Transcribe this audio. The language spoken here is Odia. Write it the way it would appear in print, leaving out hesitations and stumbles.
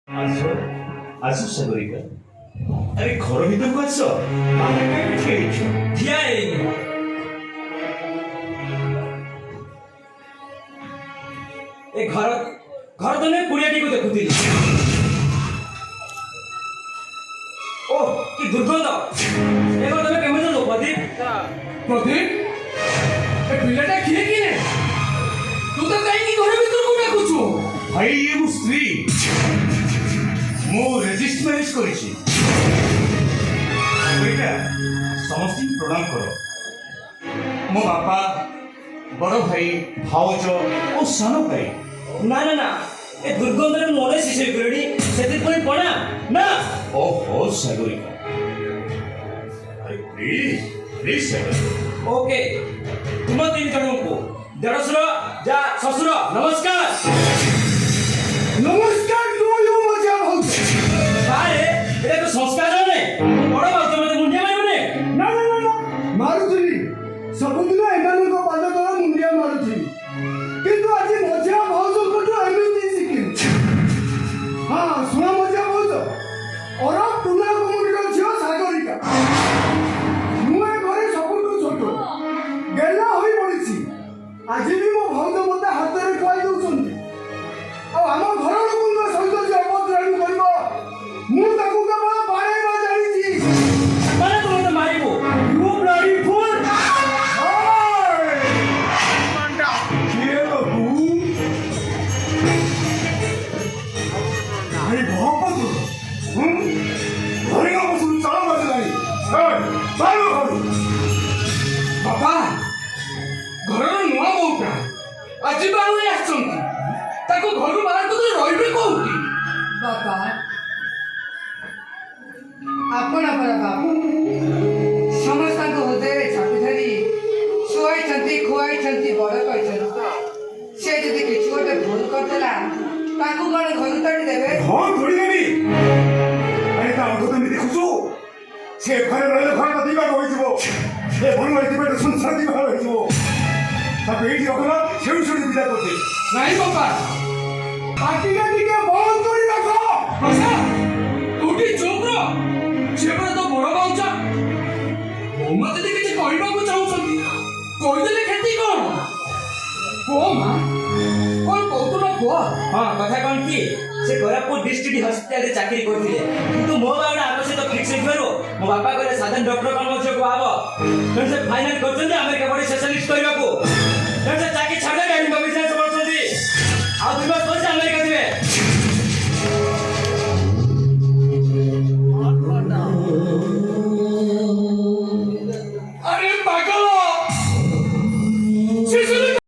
ଆସ ଆସ ସାଗରିକା ଆରେ ଘର ଭିତରକୁ ଆସ ବାହାରେ କାହିଁକି ଠିଆ ହେଇଛ? ଠିଆ ହେଇନି। ଏ ଘର ଘର ତମେ କୁଡ଼ିଆଟିକୁ ଦେଖୁଥିଲି। ଓ କି ଦୁର୍ଗନ୍ଧ! ଏ ଘର ତମେ କେମିତି ଲୋ ପ୍ରଦୀପ? ପ୍ରଦୀପ ଏ ପିଲାଟା କିଏ କିଏ? ତୁ ତ କାହିଁକି ଘର ଭିତରକୁ ଡାକୁଛୁ? ଭାଇ ଇଏ ମୋ ସ୍ତ୍ରୀ ମୁଁ ରେଜିଷ୍ଟ ମ୍ୟାରେଜ କରିଛି। ସାଗରିକା ସମସ୍ତଙ୍କୁ ପ୍ରଣାମ କର। ମୋ ବାପା ବଡ଼ ଭାଇ ଭାଉଜ ଓ ସାନ ଭାଇ। ନା ନା ନା ଏ ଦୁର୍ଗନ୍ଧରେ ମନେ ଶିଶେଇ ପିଲଟି ସେଥିପାଇଁ ପଣା ନା। ଓହୋ ସାଗରିକା ଆରେ ପ୍ଲିଜ ପ୍ଲିଜ ସାଗରିକା ଓକେ ତୁମ ତିନି ଜଣଙ୍କୁ ଦେଢ଼ଶୁର ଯା ଶ୍ୱଶୁର ନମସ୍କାର। ନମସ୍କାର ତୁମକୁ ମଜା ଭାଉଜ। ଆରେ এটা তো সংস্কার নয় বড় বাবু তোমাদের মুন্ডিয়া মারবে ନା ନା ନା ନା ମାରୁଥିଲି ସବୁଦିନ ଏମାନଙ୍କ ପାଦ ତଳ ମୁଣ୍ଡିଆ ମାରୁଥିଲି କିନ୍ତୁ ଆଜି ମଜା ଭାଉଜଙ୍କଠୁ ଏମିତି ଶିଖିଲି। ହଁ ଶୁଣ ମଜା ଭାଉଜ ଅରବ ଟୁନା କୁମୁଡ଼ିର ଝିଅ ସାଗରିକା। ମୁଁ ଏ ଘରେ ସବୁଠୁ ଛୋଟ ଗେଲା ହୋଇ ପଡ଼ିଛି। ଆଜି ବି ମୋ ଭାଉଜ ମୋତେ ହାତରେ ଖୁଆଇ ଦେଉଛନ୍ତି ଆଉ ଆମ ଘର ଲୋକଙ୍କ ସହିତ ଯେ ଅପଦ୍ରବ କରିବ ମୁଁ ତାକୁ କେବଳ ବାଡ଼େଇବା ଜାଣିଛି। মানে তোমাদের মারিবো ইউ ব্লাডি ফুল। କିଏ ଲୋ ତୁ? ଭାଇ ଭଗବତ ଧରିକ ବସୁଛୁ ଚାଳ ବାଜିଲାଣି। ଚାଲ ଘରୁ। ବାପା ଘରର ନୂଆ ବୋଉଟା ଆଜି ବାହାରୁ ଆସିଛନ୍ତି ତାକୁ ଘରୁ ବାହାର କରି ରହିବେ କୋଉଠି? ବାପା ଆପଣ ପରା ବାବୁ ସମସ୍ତଙ୍କ ହୃଦୟରେ ଛାପି ଧରି ଶୁଆଇଛନ୍ତି ଖୁଆଇଛନ୍ତି ବଡ଼ କରିଛନ୍ତି। ସେ ଯଦି କିଛି ଗୋଟେ ଭୁଲ କରିଦେଲା ତାକୁ କଣ ଘରୁ ତଡ଼ି ଦେବେ? ହଁ ଧରିଦେବି। ଆରେ ତା ଅର୍ଥ ତମେ ଦେଖୁଛୁ ସେ ଘରେ ରହିଲେ ଘରଟା ଦିବାଗ ହୋଇଯିବ। ସେ ଭଲ ରହିଥିବେ ସଂସାର ଦିବାଗ ହୋଇଯିବ। ତାକୁ ଏଇଠି ରଖଲ ସେଉଠୁ ସେଉଠୁ ବିଦା କରିଦେ। ନାଇଁ ବାପା ପାଟିଟା ଟିକେ ବନ୍ଦ କରି ରଖ। তুই চুপ র সেপরে তো বড় বাউচা ওমা যদি কিছু কইବାକୁ চাହୁଛନ୍ତି কইদেলে ক্ষতি কোন? ପୁଅ ମା କଣ କହୁଥିଲ ପୁଅ? ହଁ କଥା କଣ କି ସେ କୋରାପୁଟ ଡିଷ୍ଟ୍ରିକ୍ଟ ହସ୍ପିଟାଲରେ ଚାକିରି କରିଥିଲେ କିନ୍ତୁ ମୋ ବାବାଟା ଆଗ ସହିତ ଫିକ୍ସ ହେଇଥିବାରୁ ମୋ ବାପା କହିଲେ ସାଧାରଣ ଡକ୍ଟର କଣ ମୋ ଝିଅକୁ ହବ ତେଣୁ ସେ ଫାଇନାଲ କରିଛନ୍ତି ଆମେରିକା ପଡ଼ି ସ୍ପେଶାଲିଷ୍ଟ କରିବାକୁ ତେଣୁ ସେ ଚାକିରି ଛାଡ଼ିଦେବେ ବିଜନେସ୍